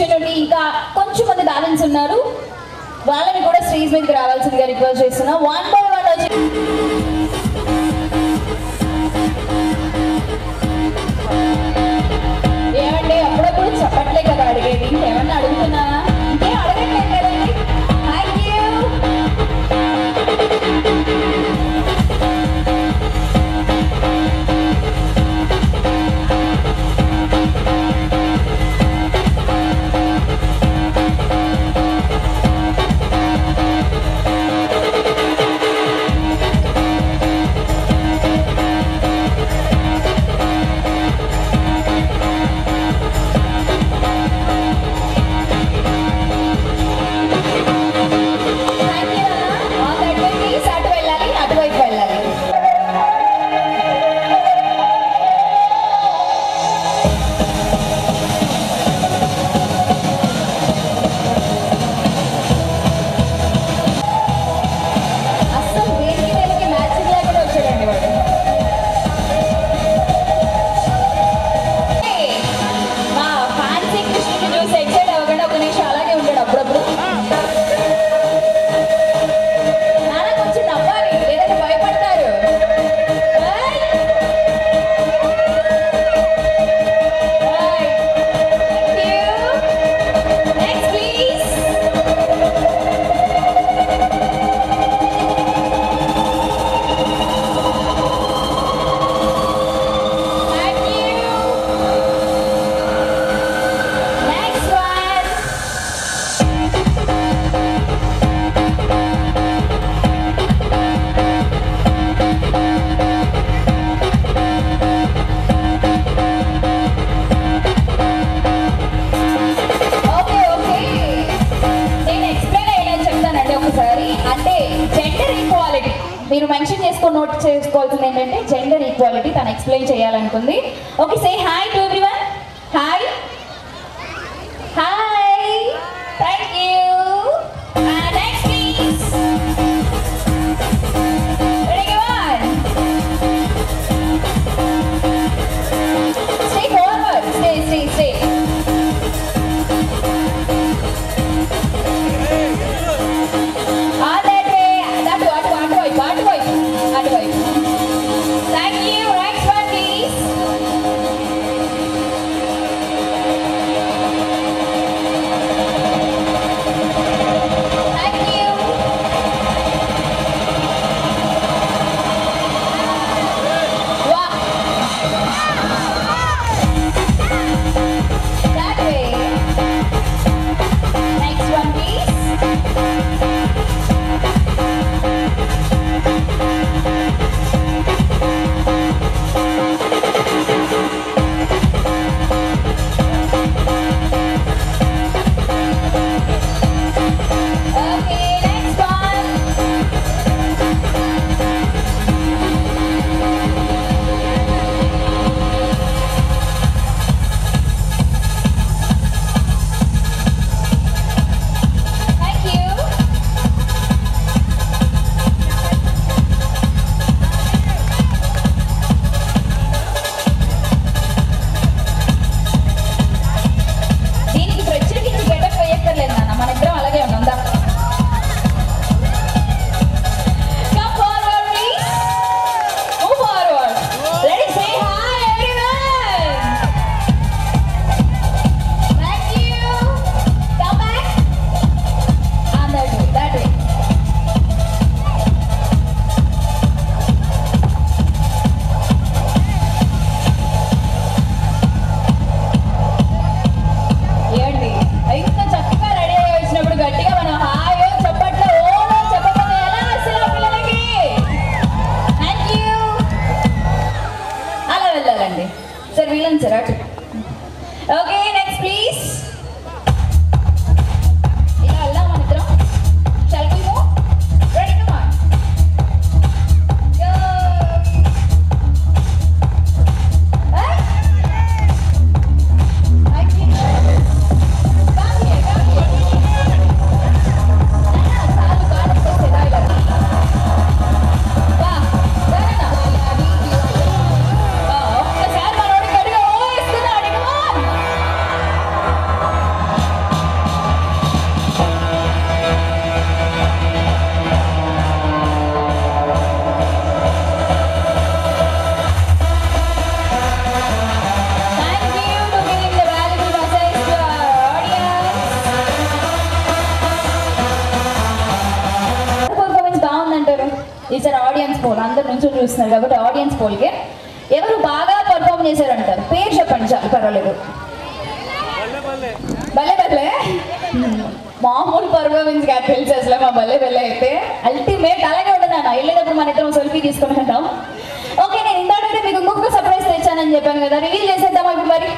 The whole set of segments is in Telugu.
సెక్షన్ నుండి ఇంకా కొంచెం మంది బ్యాలెన్స్ ఉన్నారు, వాళ్ళని కూడా స్టేజ్ మీదకి రావాల్సిందిగా రిక్వెస్ట్ చేస్తున్నా. 1 by 1 వచ్చి ఏమంటే అప్పుడప్పుడు చెప్పట్లే కదా అడిగేది, ఏమన్నా అడుగుతున్నా ఇంకేం అడగట్లేదు కదండి. Thank you. మీరు మెన్షన్ చేసుకొని నోట్ చేసుకోవాల్సింది ఏంటంటే జెండర్ ఈక్వాలిటీ తను ఎక్స్ప్లెయిన్ చేయాలనుకుంది. Okay, say hi to everyone. Hi hi, thank you. Next please. Ready one. Stay forward, stay stay stay. ఈసారి ఆడియన్స్ పోల్, అందరి నుంచి చూస్తున్నారు కాబట్టి ఆడియన్స్ పోల్కి ఎవరు బాగా పర్ఫామ్ చేశారంటారు? పేరు చెప్పండి చాలు, పర్వాలేదు. భలే భలే మామూలు పర్ఫార్మెన్స్ కాదు తెలుసు అసలు మా భలే భలే అయితే అల్టిమేట్. అలాగే ఉండదు అన్న, వెళ్ళేటప్పుడు మన ఇద్దరం సెల్ఫీ తీసుకుని వెళ్దాం. ఓకే, నేను ఇంతకంటే మీకు ఇంకొక సర్ప్రైజ్ తెచ్చానని చెప్పాను కదా, రివీల్ చేసేద్దాం ఇప్పుడు. మరి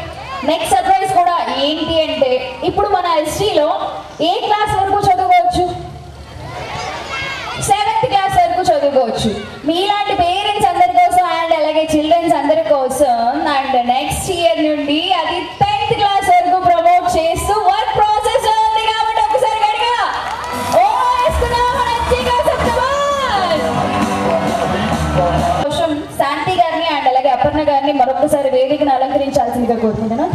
నెక్స్ట్ సర్ప్రైజ్ కూడా ఏంటి అంటే, ఇప్పుడు మన ఎస్టీలో ఏ క్లాస్ వరకు చదువుకోవచ్చు? 7th క్లాస్ వరకు చదువుకోవచ్చు. మీలాంటి పేరెంట్స్ అందరి కోసం అండ్ అలాగే చిల్డ్రన్స్ అందరి కోసం అండ్ నెక్స్ట్ ఇయర్ నుండి అది 10th క్లాస్ వరకు ప్రమోట్ చేస్తూ వర్క్ ప్రాసెస్ లో ఉంది. కాబట్టి ఒకసారి గట్టిగా ఓ వేసుకున్నాం శాంతి గారిని అండ్ అలాగే అపర్ణ గారిని మరొకసారి వేదికను అలంకరించాల్సిందిగా కోరుకుంటున్నాను.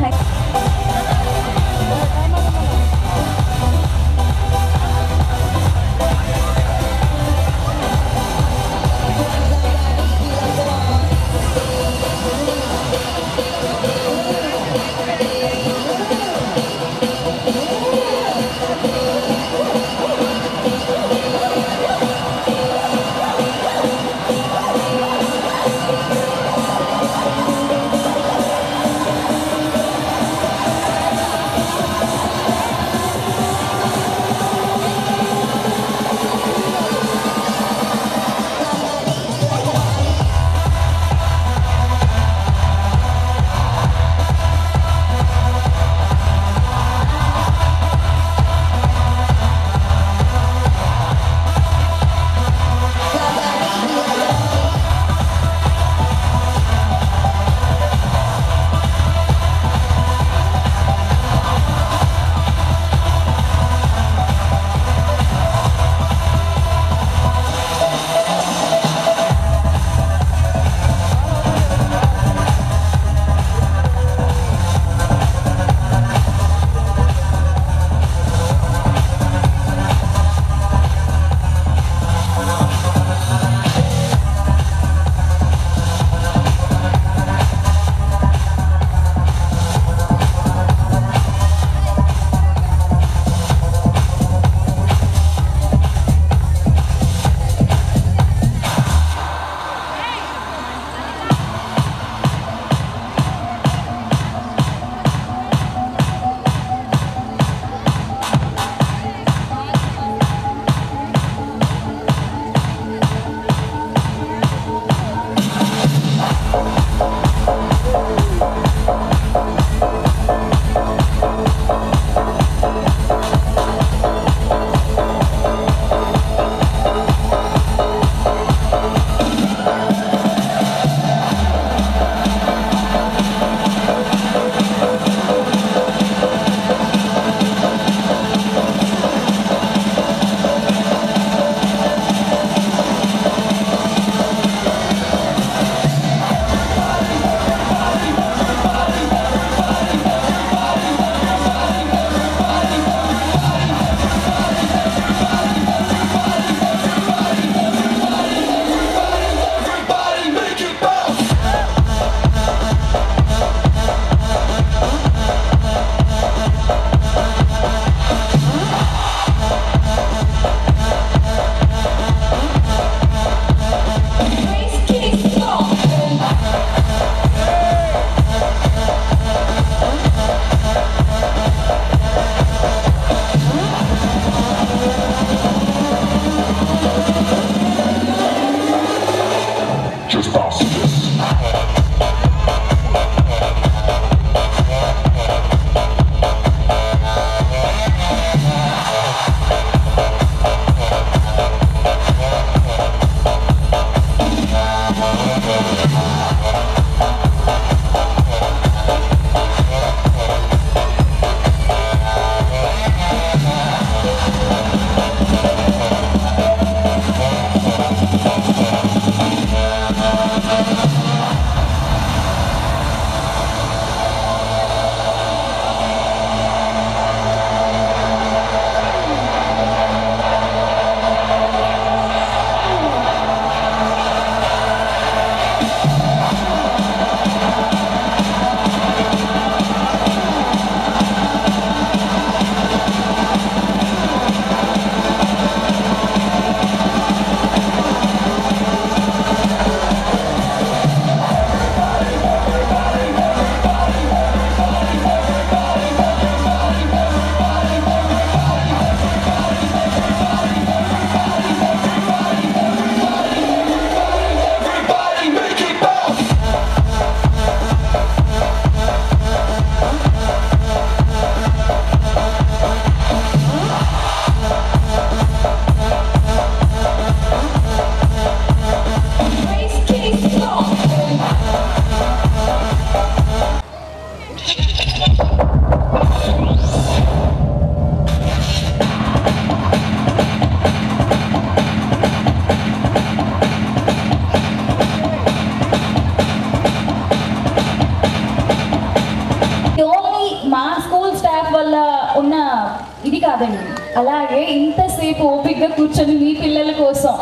ఇంతసేపు ఓపిక్గా కూర్చొని మీ పిల్లల కోసం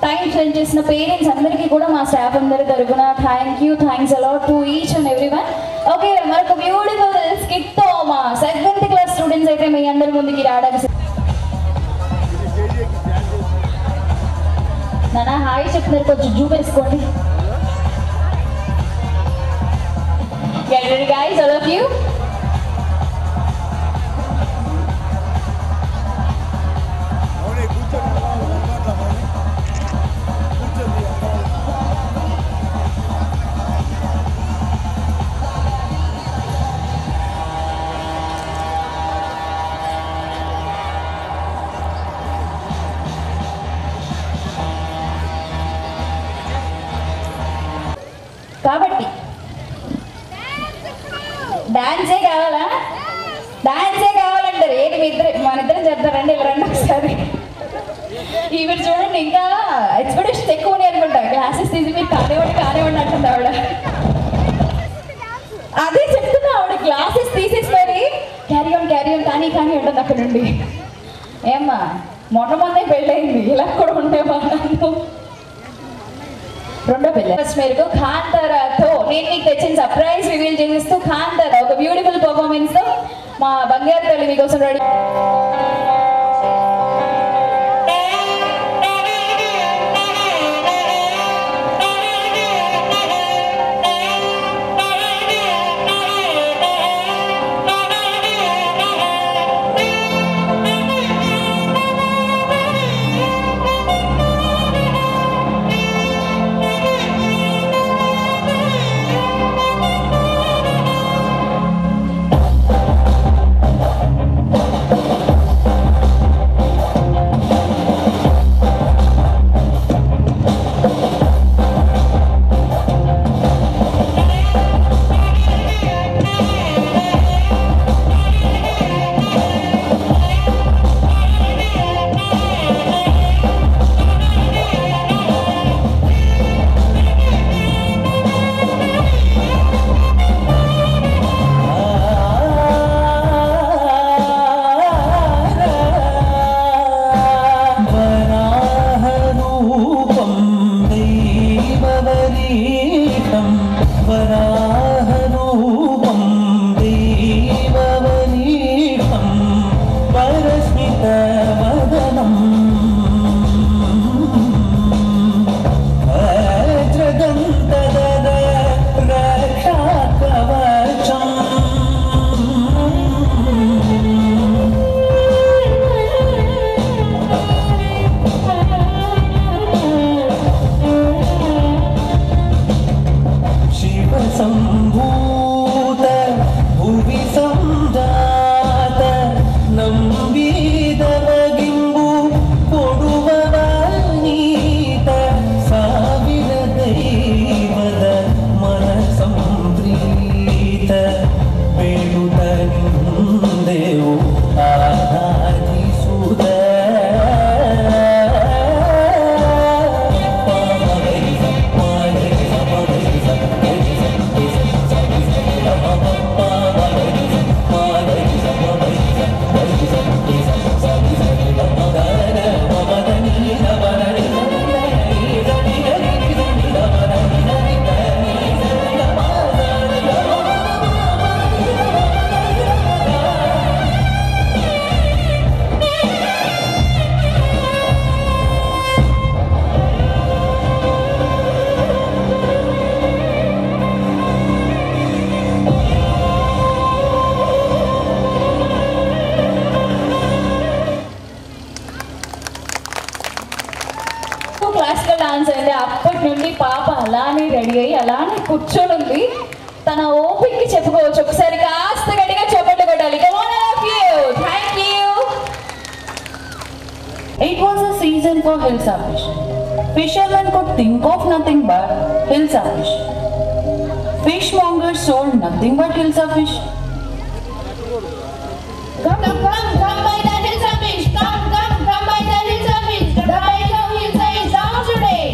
టైం స్పెండ్ చేసిన పేరెంట్స్ అందరికీ కూడా మా స్టాఫ్ అందరి తరపున thanks a lot to each and every one. Okay, మరొక బ్యూటిఫుల్ స్కిట్తో మా 7th క్లాస్ స్టూడెంట్స్ అయితే మీ అందరి ముందుకి రావడానికి. నాన్న హాయ్ చెప్తున్నారు, కొంచెం జూమ్ వేసుకోండి. Get ready guys, all of you. కాబట్టి డాన్సే కావాలా? డాన్సే కావాలంటారు. ఏంటి మీ మన ఇద్దరం చెప్తారండి, ఇలా రండి ఒకసారి. ఈవిడ చూడండి, ఇంకా ఎక్స్పెక్టేషన్స్ ఎక్కువ ఉన్నాయి అనుకుంటా. క్లాసెస్ తీసి మీరు కానివ్వండి అంటుంది ఆవిడ. అదే చెప్తున్నా, ఆవిడ క్లాసెస్ తీసేసి మరి క్యారీ ఆన్ కానీ ఉంటుంది అక్కడ నుండి. ఏమ్మా మొన్నే పెళ్ళయింది, ఇలా కూడా ఉండేవా? రెండో పెళ్ళి ఫస్ట్ మేరకు కాంతారాతో నేను మీకు తెచ్చిన సర్ప్రైజ్ రివీల్ చేసేస్తూ కాంతారా ఒక బ్యూటిఫుల్ పర్ఫార్మెన్స్ తో మా బంగారు తల్లి మీకోసం రెడీ. క్లాసికల్ డాన్స్ అయితే అప్పటి నుండి పాప అలానే రెడీ అయ్యి అలానే కూర్చొని ఉంది. తన ఓపికకి చెప్పుకోవచ్చు. ఒకసారి కాస్త గట్టిగా చప్పట్లు కొట్టాలి. Thank you. It was a season for Hilsa fish. Fishermen could think of nothing but Hilsa fish. Fishmongers sold nothing but Hilsa fish. Come buy the Hilsa fish. Come buy the Hilsa fish. The price of Hilsa is down today.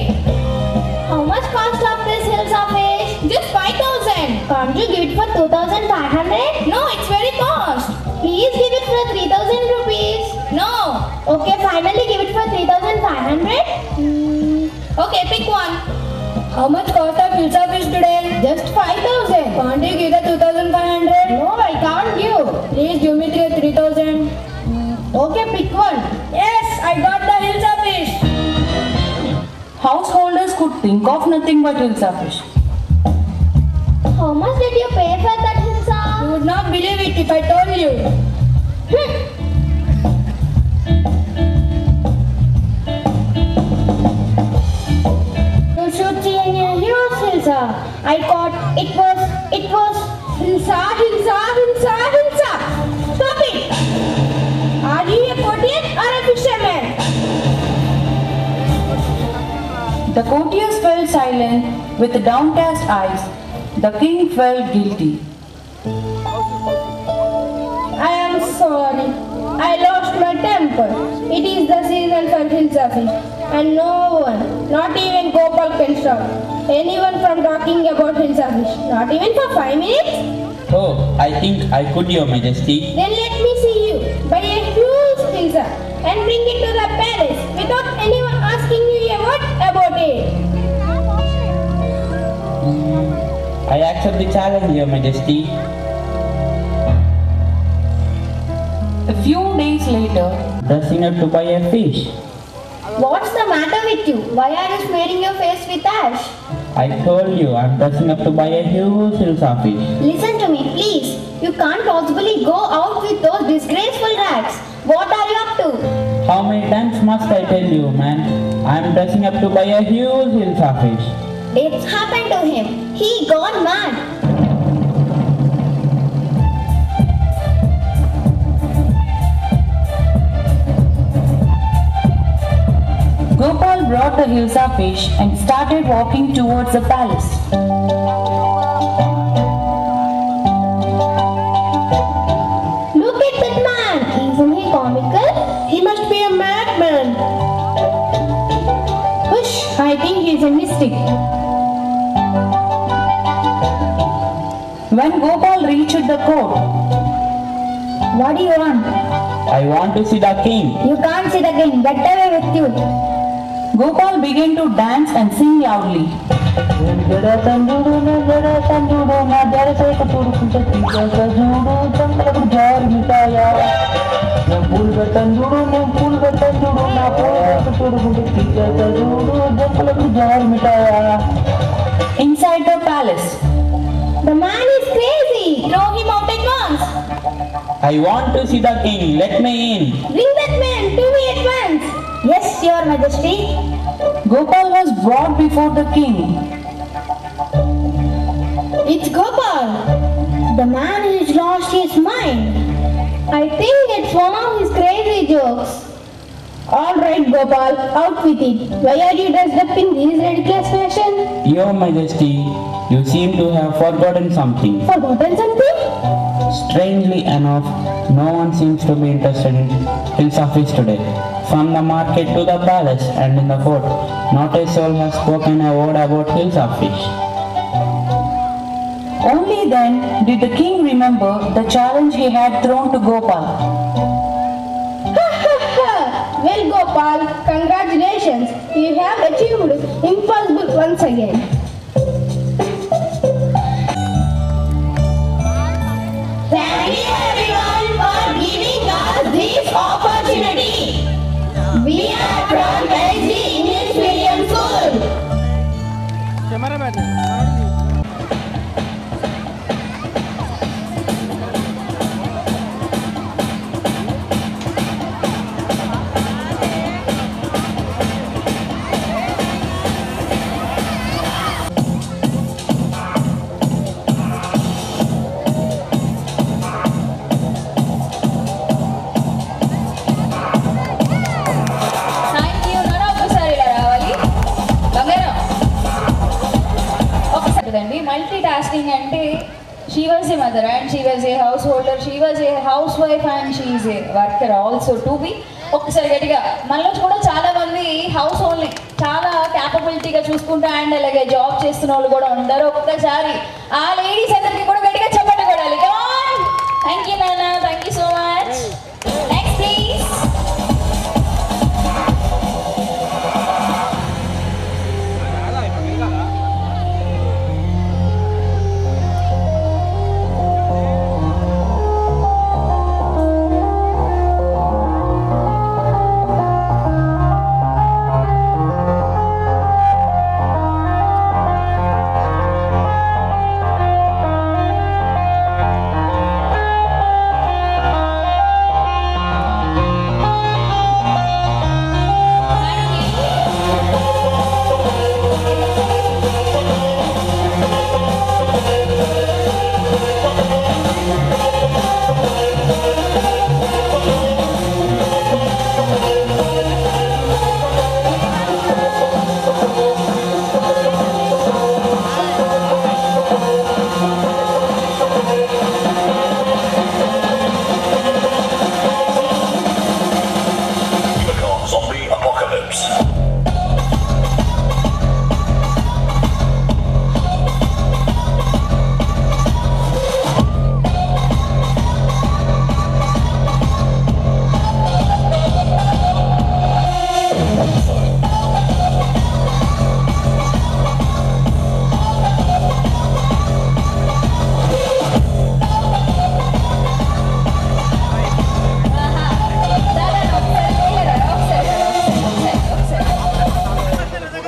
How much cost of this Hilsa fish? Just 5,000. Can't you give it for 2,500? No, it's very cost. Please give it for 3,000 rupees. No. Okay, fine. finally give it for 3,500? Okay, pick one. How much cost of hills of fish today? Just 5,000. Can't you give the 2,500? No, I can't give. Please give me 3,000. Okay, pick one. Yes, I got the hills of fish. Householders could think of nothing but hills of fish. How much did you pay for that hilsa? You would not believe it if I told you. You should see a huge hilsa. I caught it was Hilsa. Stop it. Are you a courtier or a fisherman? The courtiers fell silent with downcast eyes. The king felt guilty. I am sorry. I lost my temper. It is the season for hilsa fish, and no one, not even Gopal, can stop anyone from talking about hilsa fish. Not even for 5 minutes. Oh, I think I could, Your Majesty. Then let me see you buy a huge hilsa and bring it to the palace without anyone asking you a word about it. I accept the challenge, Your Majesty. A few days later, Dressing up to buy a fish. What's the matter with you? Why are you smearing your face with ash? I told you I'm dressing up to buy a huge hilsa fish. Listen to me, please. You can't possibly go out with those disgraceful rags. What are you up to? How many times must I tell you, man? I'm dressing up to buy a huge hilsa fish. It's happened to him. He gone mad. Gopal brought the hilsa fish and started walking towards the palace. Look at that man. Isn't he comical? He must be a madman. Hush, I think he's a mystic. When Gopal reached the court, What do you want? I want to see the king. You can't see the king. Get away with you. Gopal began to dance and sing loudly. Inside the palace, The man is crazy. Throw him out at once. I want to see the king. Let me in. Bring that man to me at once. Yes, your majesty. Gopal was brought before the king. It's Gopal. The man has lost his mind. I think it's one of his crazy jokes. All right, Gopal, out with it. Why are you dressed up in this ridiculous fashion? Your Majesty, you seem to have forgotten something. Forgotten something? Strangely enough, no one seems to be interested in hilsa fish today. From the market to the palace and in the court, not a soul has spoken a word about hilsa fish. Only then did the king remember the challenge he had thrown to Gopal. Well, Gopal, congratulations. You have achieved impossible once again. Thank you everyone for giving us this opportunity. We are from SG English Medium School. Thank you. నాన్న ఒకసారి ఇలా రావాలి. బంగారం ఒకసారి కదండి. మల్టీ టాస్కింగ్ అంటే she was a mother and she was a house holder, she was a house wife and she is a worker also to be. ఒక్కసారి గట్టిగా మనలో కూడా చాలా మంది హౌస్ హోల్డ్ని చాలా క్యాపబిలిటీగా చూసుకుంటా అండ్ అలాగే జాబ్ చేస్తున్న వాళ్ళు కూడా ఉంటారు. ఒక్కసారి ఆ లేడీస్ అందరికీ కూడా గట్టిగా చెప్పండి కొడాలి. థ్యాంక్ యూ నాన్న, thank you so much. Next please.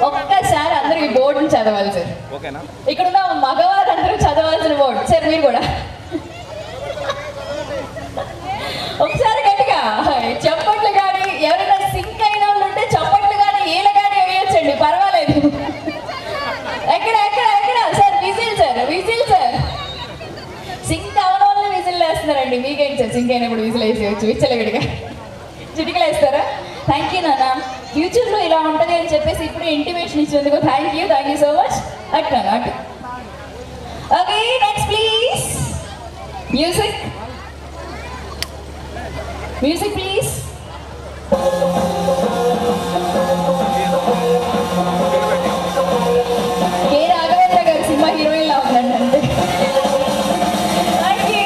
ఒక్కసారి అందరూ ఈ బోర్డుని చదవాలి సార్. ఇక్కడ ఉన్న మగవారు అందరూ చదవాల్సిన బోర్డు సార్. మీరు కూడా ఒకసారి గట్టిగా చప్పట్లు కానీ ఎవరైనా సింక్ అయిన వాళ్ళు ఉంటే చప్పట్లు కానీ ఏల కానీ వేయొచ్చండి, పర్వాలేదు. ఎక్కడ ఎక్కడ ఎక్కడ sir whistle sir, whistle sir. Sync అవన వాళ్ళు విజిల్ వేస్తున్నారండి. మీకేంటి సార్ సింక్ అయినప్పుడు విజిల్ వేసేయచ్చు, విచ్చలగడిగా చిటికలు వేస్తారా? థ్యాంక్ యూ నాన్న. ఫ్యూచర్లో ఇలా ఉంటుంది అని చెప్పేసి ఇప్పుడు ఇంటిమేషన్ ఇచ్చినందుకు థ్యాంక్ యూ సో మచ్. అట్లా అటు. Okay next please. Music music please. K Raghavendra గారు సినిమా హీరోయిన్ లా ఉందండి అంతే. Thank you.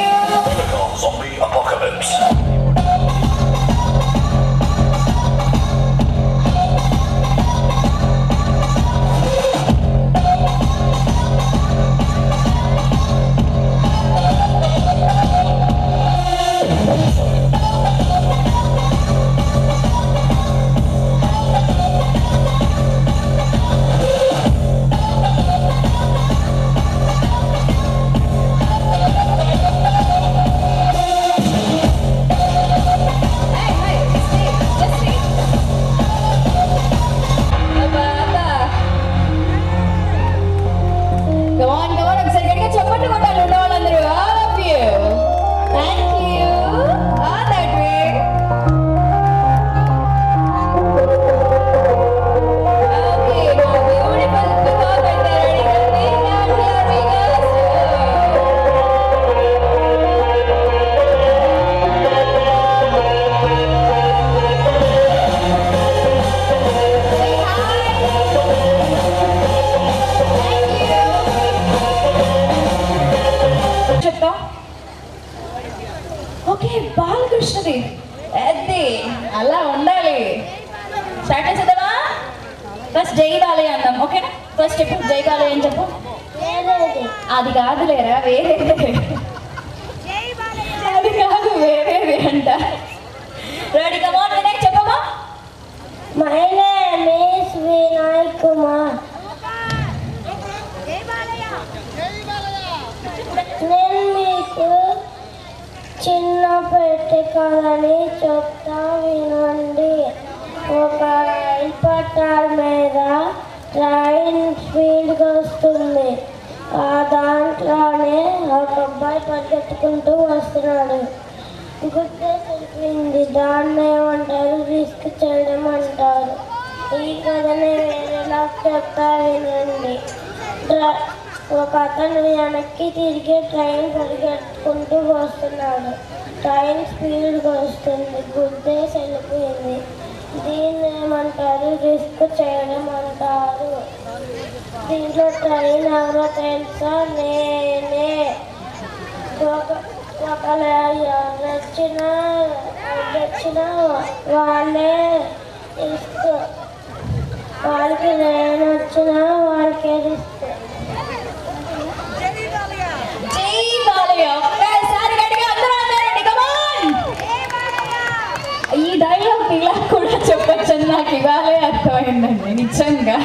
ఓకే బాలకృష్ణది అదే అలా ఉండాలి. స్టార్ట్ చేద్దామా? ఫస్ట్ జై బాలయ్య అందాం. ఓకేనా? ఫస్ట్ చెప్పు జై బాలయ్య అని చెప్పు. అది కాదులేరా, వేరేది. అది కాదు, వేరేది అంట. రెడీ కమ్ ఆన్ వినాయక్ చెప్పమ్మా. My name is Vinay Kumar. నేను మీకు చిన్న పెట్టకాలని చెప్తా వినండి. ఒక రైలు పట్టాల మీద ట్రైన్ స్పీడ్గా వస్తుంది. ఆ దాంట్లోనే ఒక అబ్బాయి పరిగెత్తుకుంటూ వస్తున్నాడు. గుర్తే సరిపోయింది. దాన్ని ఏమంటారు? రిస్క్ చేయడం అంటారు. ఈ కథని వేరేలా చెప్తా వినండి. ఒక అతను వెనక్కి తిరిగి ట్రైన్ పరిగెత్తుకుంటూ వస్తున్నాడు. ట్రైన్ స్పీడ్గా వస్తుంది. గుద్దేసి వెళ్ళిపోయింది. దీన్ని ఏమంటారు? రిస్క్ చేయడం అంటారు. దీంట్లో ట్రైన్ ఎవరో తెలుసా? నేనే. వచ్చిన వాళ్ళే రిస్క్. వాళ్ళకి నేను వచ్చినా వాళ్ళకే రిస్క్. ఈ డైలాగ్ ఇలా కూడా చెప్పొచ్చని నాకు ఇవాళే అర్థమైందండి నిజంగా.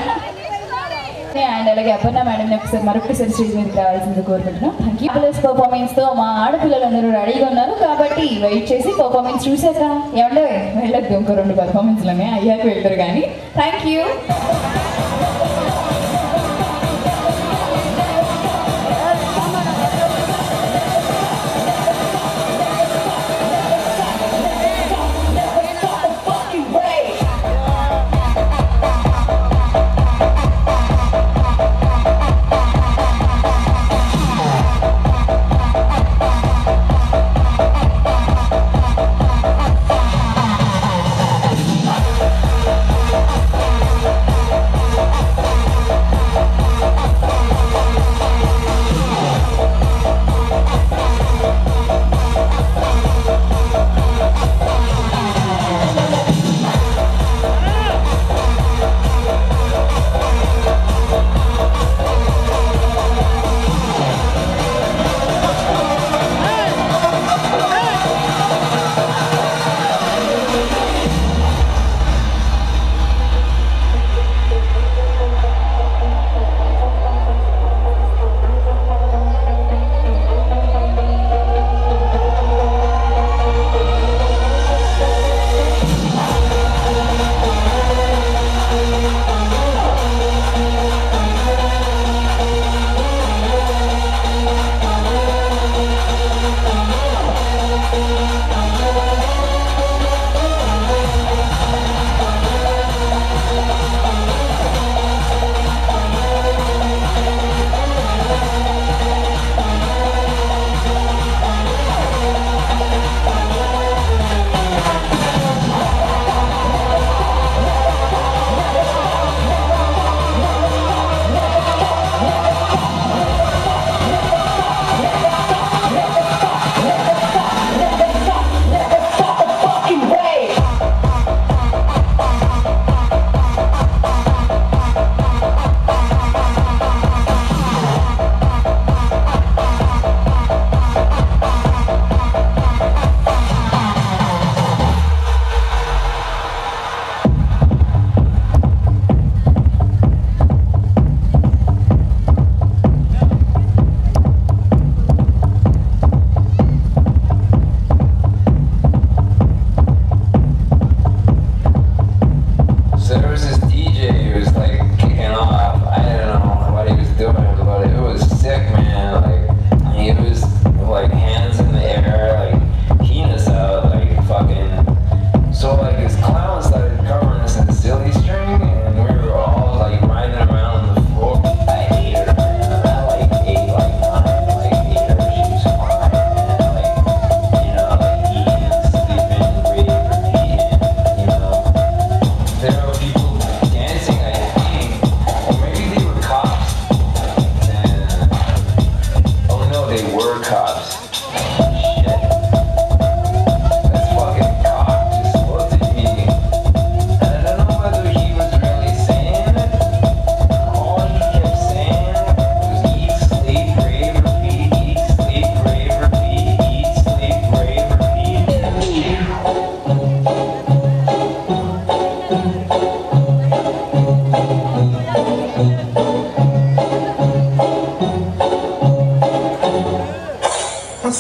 అండ్ అలాగే అపర్ణ మేడం ఒకసారి మరొకసారి స్టేజ్ మీదకి రావాల్సింది కోరుకుంటున్నాం. Thank you. పర్ఫార్మెన్స్ తో మా ఆడపిల్లలందరూ రెడీగా ఉన్నారు కాబట్టి వెయిట్ చేసి పర్ఫార్మెన్స్ చూసాక ఏమంటే వెళ్ళొద్దు, ఇంకో 2 పర్ఫార్మెన్స్లోనే అయ్యాక వెళ్తారు కానీ. Thank you.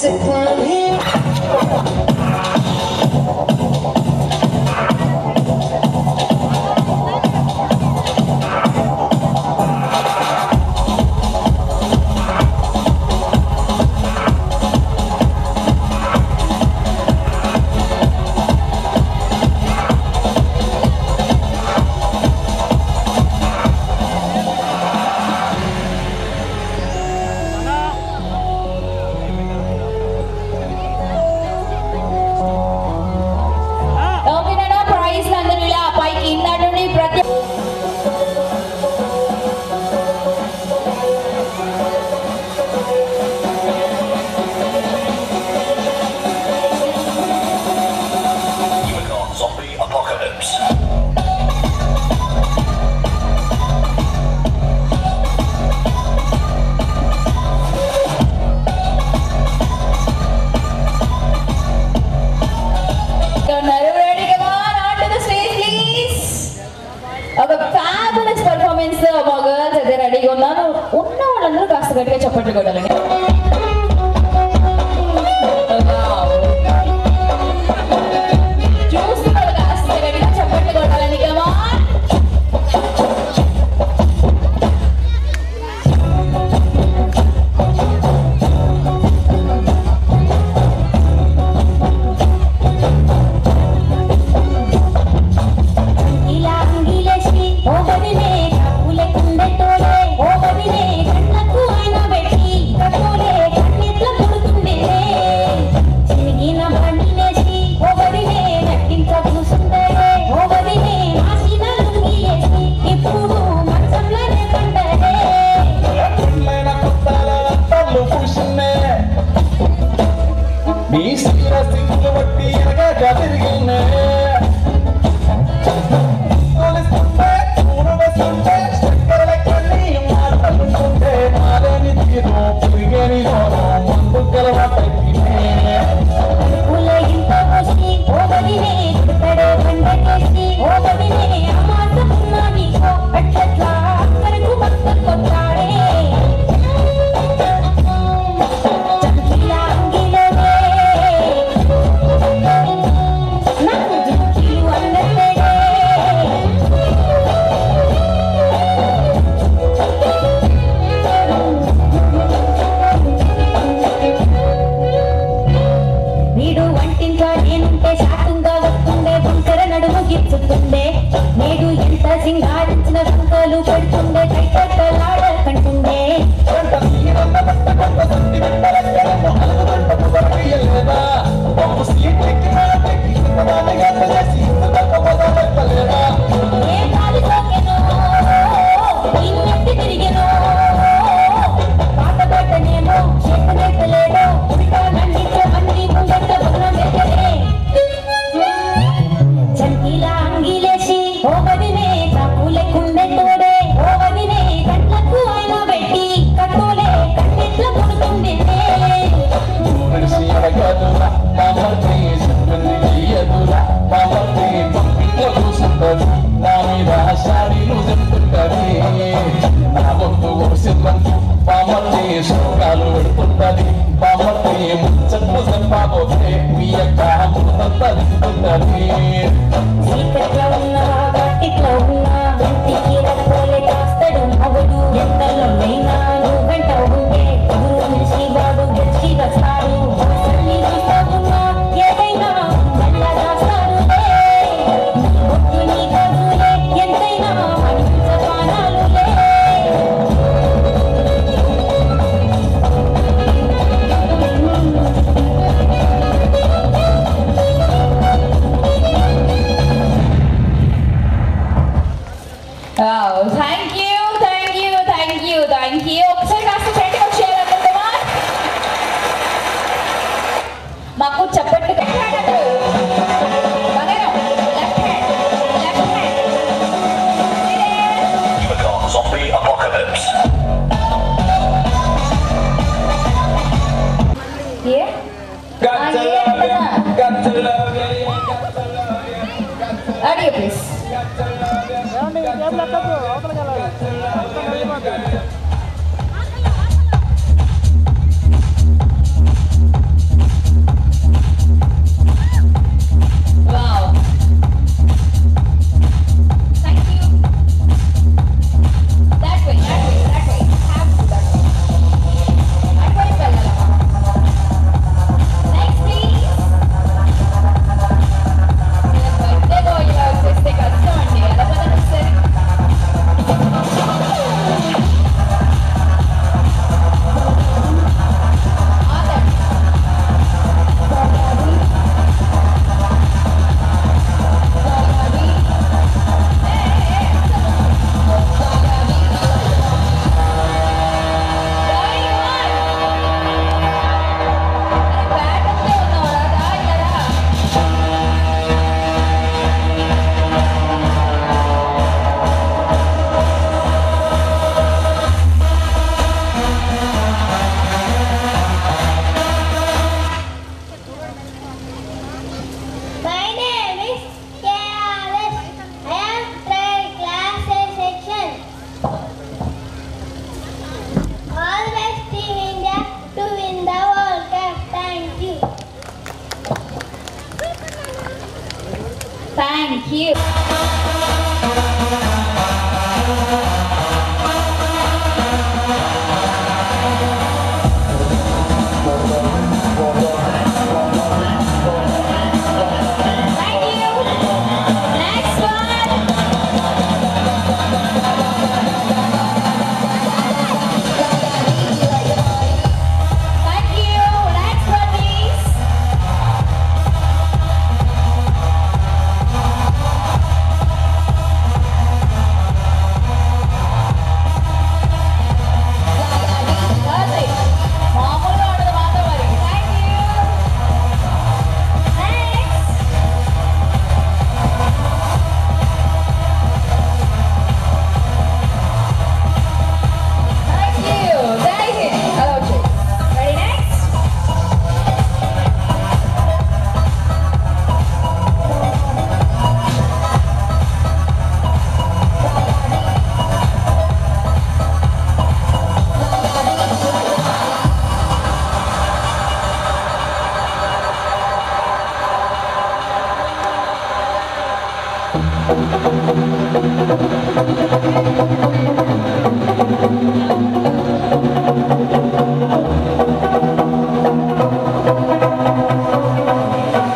sit right here. గట్టిగా చప్పట్లు కొట్టాలని చూస్తున్నాడు కాస్త గట్టిగా చప్పట్లు కొట్టాలని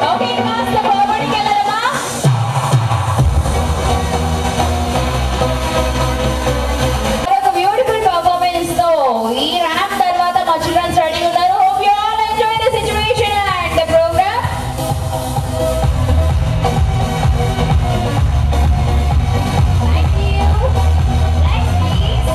ఓకే కాస్త ఫార్వర్డ్కి వెళ్ళాలమ్మా. ఒక బ్యూటిఫుల్ పర్ఫార్మెన్స్ తో ఈ ర్యాంప్ తర్వాత మా చిల్డ్రన్స్ రెడీ ఉన్నారు. Hope you all enjoy the situation and the programme. Thank you. Next please.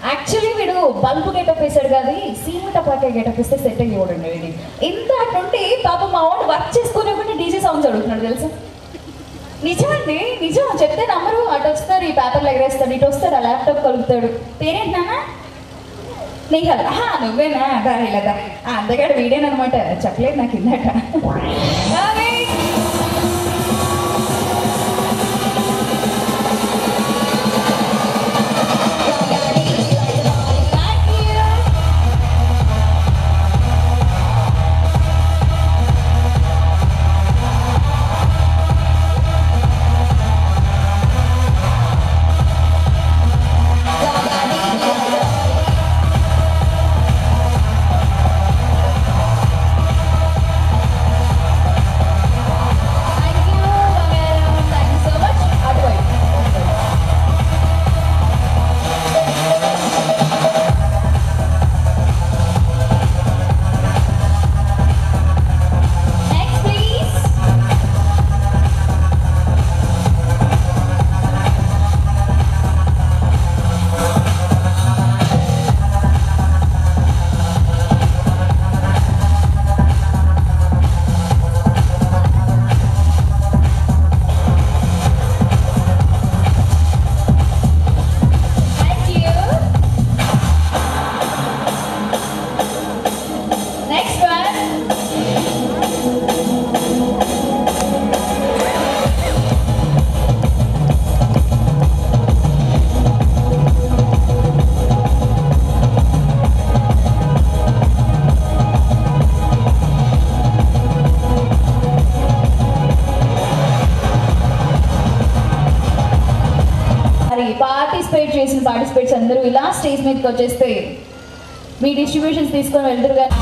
Actually వీడు బల్బు గెటప్ వేసాడు కాదు, సీము టపాకే గెటప్ ఇస్తే సెట్ అయ్యి చూడండి వీడి. ఇంత నుండి పాప మా వాడు వర్క్ చేసుకునే కూడా డీజే సాంగ్స్ అడుగుతున్నాడు తెలుసా. నిజమండి, నిజం చెప్తే నమ్మరు. అటు వస్తారు, ఈ పేపర్లు ఎగరేస్తాడు, ఇటు వస్తాడు, ఆ ల్యాప్టాప్ కలుగుతాడు. పేరేంటన్నా? నీహల్. నువ్వేనా? ఇలాగా అందగాడు వీడేనమాట. చెప్పలేదు నాకు ఇందాక. అదే. పార్టిసిపేట్స్ అందరూ ఇలా స్టేజ్ మీదకి వచ్చేస్తే మీ డిస్ట్రిబ్యూషన్స్ తీసుకొని వెళ్తారు కానీ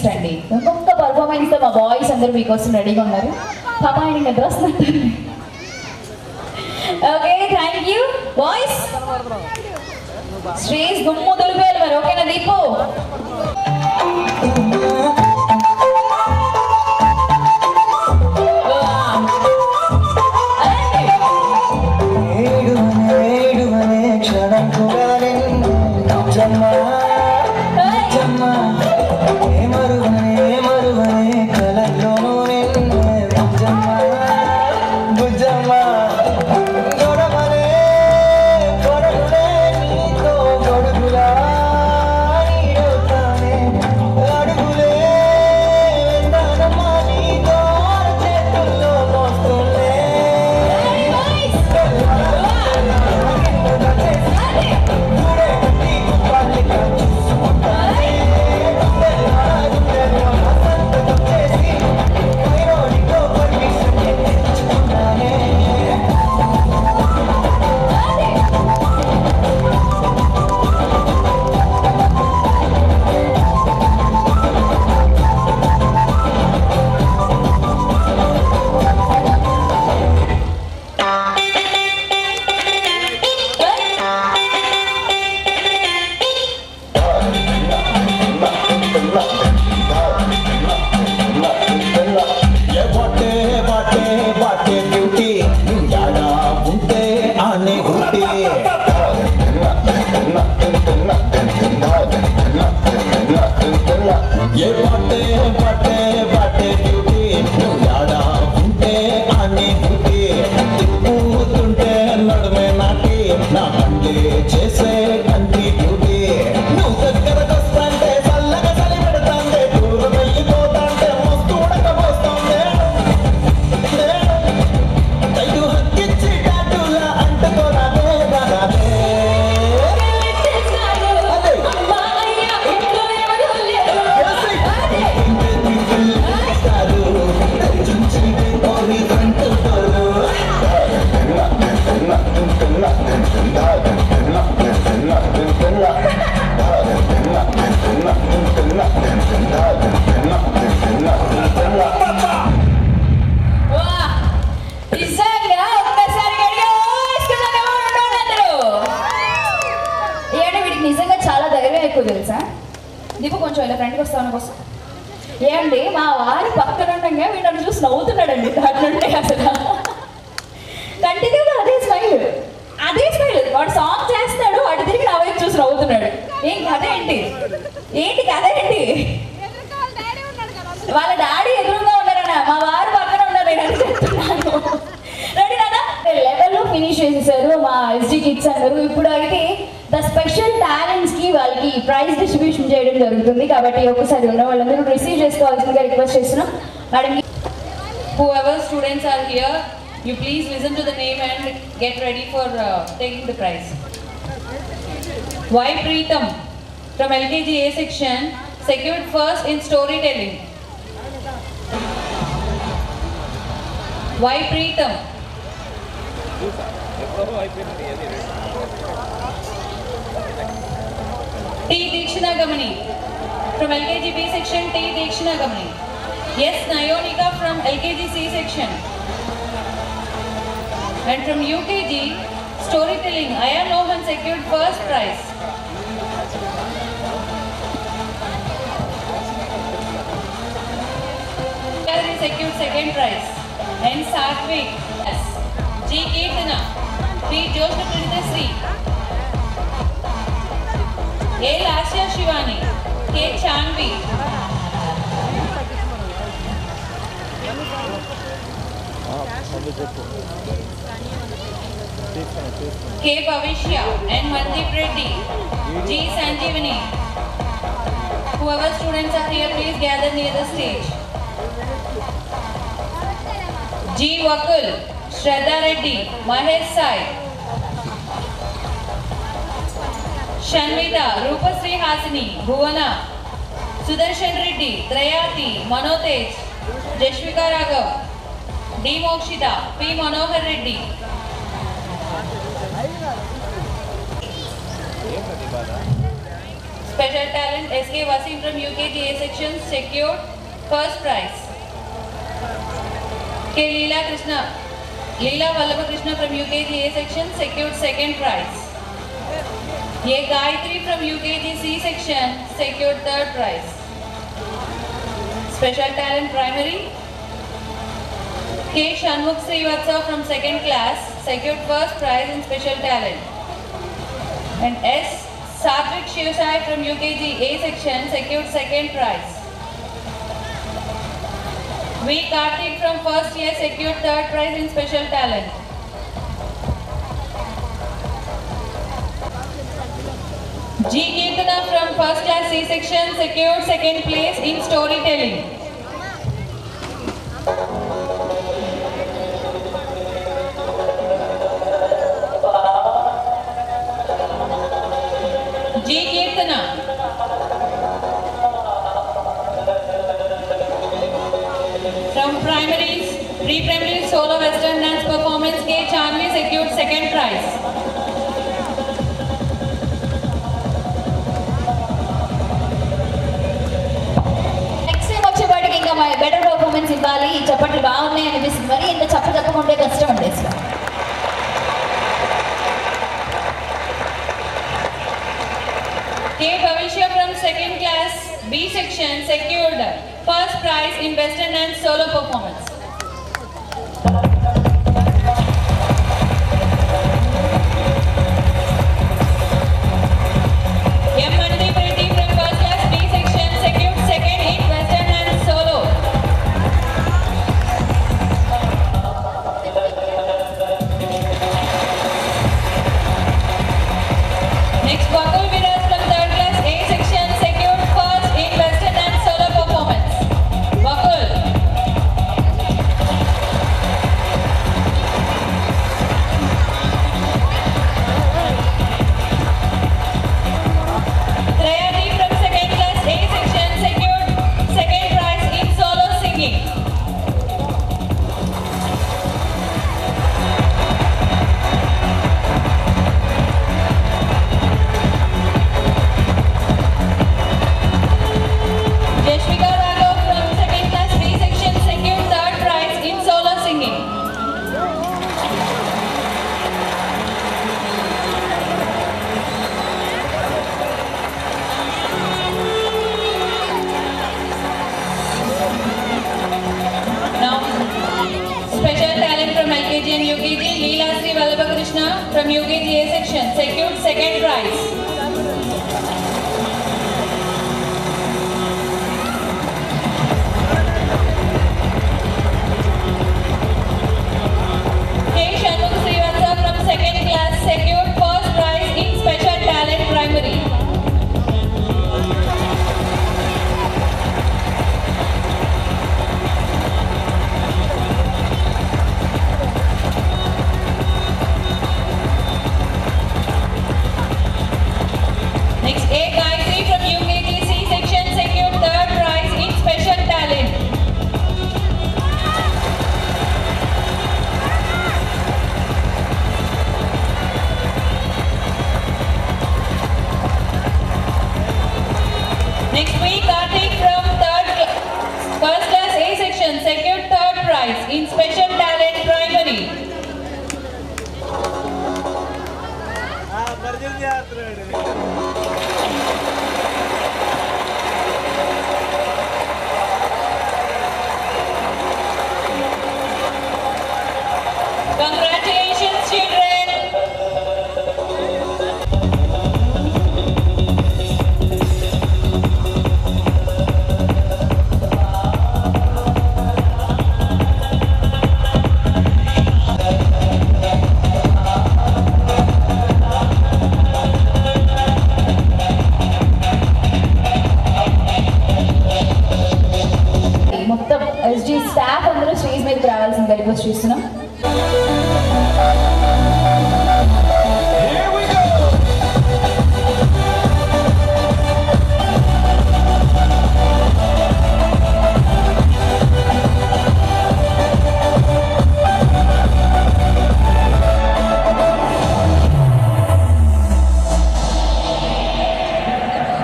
లీస్ట్ అండి, ఇంకొక పర్ఫార్మెన్స్ తో మా బాయ్స్ అందరూ మీకోసం రెడీగా ఉన్నారు. పాప ఆయన నిద్ర వస్తున్నట్టు. Okay, thank you boys. Stage దుమ్ము దులిపేయాలి మరి, ఓకేనా దీపు? తెలుసా దీపు, కొంచెం ఇలా ఫ్రెండ్కి వస్తాను కోసం. ఏమండి మా వారి పక్కన ఉండగా వీడు నన్ను చూసి నవ్వుతున్నాడండి. దాని నుండి అసలు కంటిన్యూగా అదే స్మైల్. వాడు సాంగ్ చేస్తున్నాడు, వాడు తిరిగి నా వైపు చూసి నవ్వుతున్నాడు. ఏం కథ ఏంటి? కథ ఏంటి? వాళ్ళ డాడీ ఎదురుగా ఉన్నారన్న, మా వారు పక్కన ఉన్నారు అని చెప్తున్నాను. రెడీ నాన్న? లెవెల్లో ఫినిష్ చేసేసారు మా ఎస్జీ కిడ్స్ అందరూ. ఇప్పుడు అయితే ద స్పెషల్ టాలెంట్స్ కి వాళ్ళకి ప్రైజ్ డిస్ట్రిబ్యూషన్ చేయడం జరుగుతుంది. కాబట్టి ఒకసారి ఉన్న వాళ్ళందరూ రిసీవ్ చేసుకోవాల్సిందిగా రిక్వెస్ట్ చేస్తున్నాం. Madam, whoever students are here, you please listen to the name and get ready for taking the prize. Y Preetham from LKG A section secured first in storytelling. Y Preetham. T Dikshanagamani from LKG B section. T Dikshanagamani. Yes, Nayonika from LKG C section. And from UKG storytelling, Aya Lohan secured first prize. He secured second prize. And Satvik, yes. G Kirtana, P Joseph Princessri, A Lasya Shivani, K Chanvi, K Bhavishya and Mandeep Reddy, G Sanjeevani. Whoever students are here, please gather near the stage. G Vakul, Shraddha Reddy, Mahesh Sai, Shanvita, Rupasri Hasini, Bhuvana, Sudarshan Reddy, Trayati, Manotej, Jashvika Raghav, D Mokshita, P Manohar Reddy. Special talent SK Wasim from UKG A section secured first prize. K. Leela Vallabha Krishna from UKG A section secured second prize. A. Gayatri from UKG C section secured third prize. Special talent primary. K. Shanmukh Srivatsa from second class secured first prize in special talent. And S. Satvik Shivsai from UKG A section secured second prize. V. Karthik from first year secured third prize in special talent. G. Kirtana from first class C section secured second place in storytelling. G. Kirtana. From primaries, pre-primary solo western dance performance, K. Chanvi secured second prize. Better performance ఇవ్వాలి. ఈ చప్పట్లు బాగున్నాయి అనిపిస్తుంది. మరి ఇంత చెప్పకుంటే కష్టం అండి అసలు. K. Bhavishya from second class B section secured first prize in western dance solo performance. M. Mandeep Reddy from first class B section secured second in western dance solo. Next, Vakul Viras from third class A section secured first in western dance solo performance. Vakul. Trayati from second class A section secured second prize in solo singing. Jashvika Raghav from second class B section secured third prize in solo singing. Now, special talent from LKG and UKG, Leela Sri Vallabha Krishna from UKG A section secured second prize. K. Shanmukh Srivatsa from second class secured first prize in special talent primary. Next, A. Gayatri from UKG C section secured third prize in special talent. Next week, Karthik from first class A section secured third prize in special talent primary. Congratulations, children. మొత్తం ఎస్జీ స్టాఫ్ అందరూ స్టేజ్ మీదకి రావాల్సింది రిక్వెస్ట్ చేస్తున్నాం.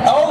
Oh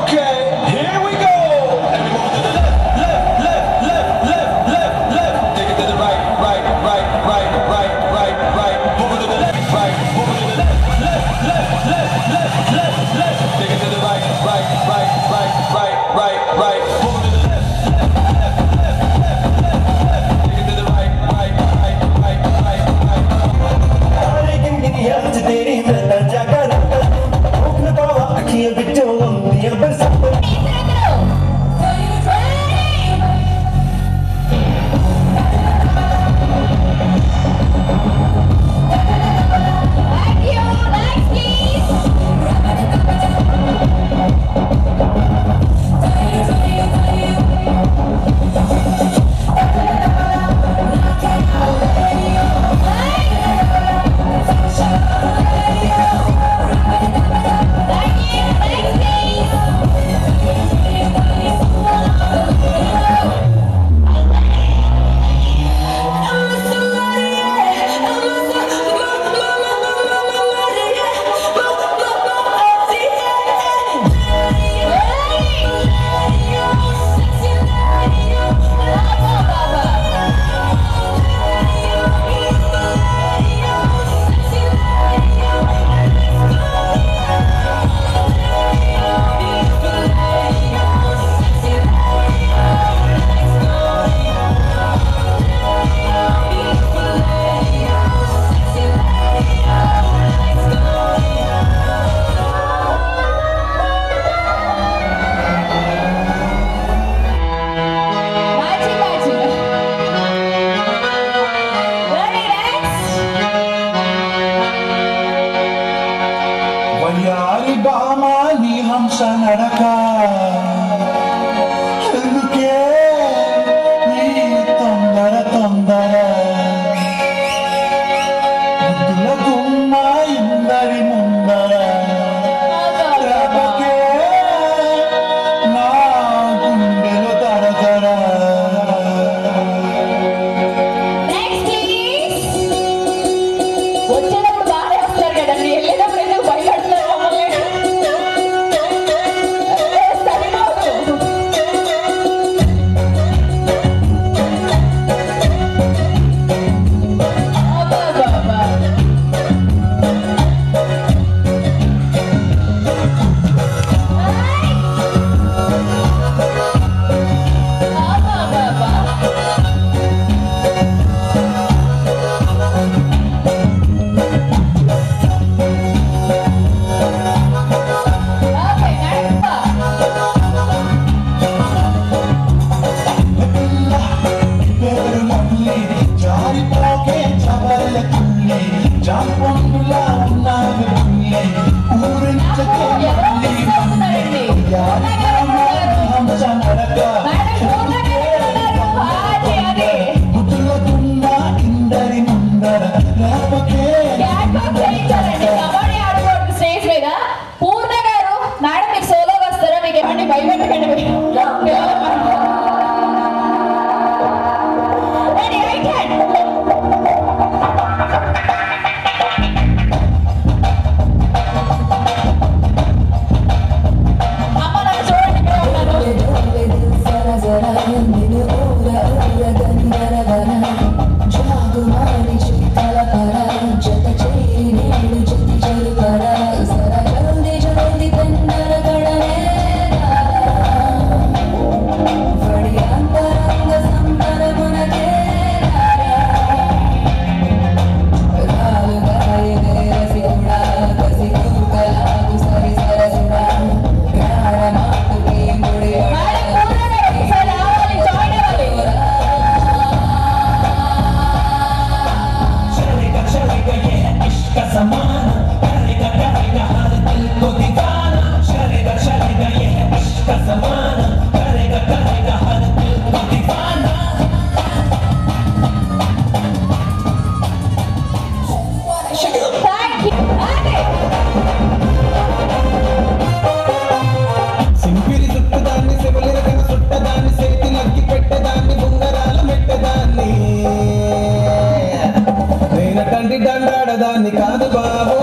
దండాడదాన్ని కాదు బాబు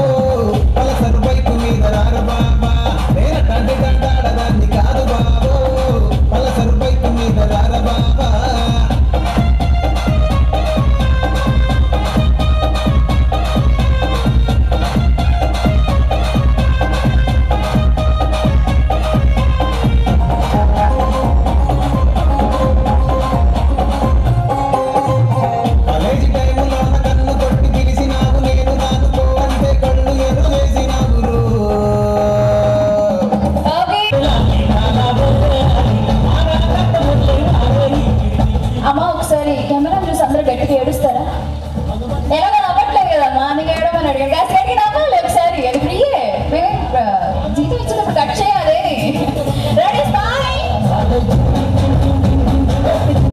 పలసరు బైకు మీద రారు బాబా నేను దండాడదాన్ని కాదు బాబు పలసరు బైకు మీద రార బాబా అమ్మ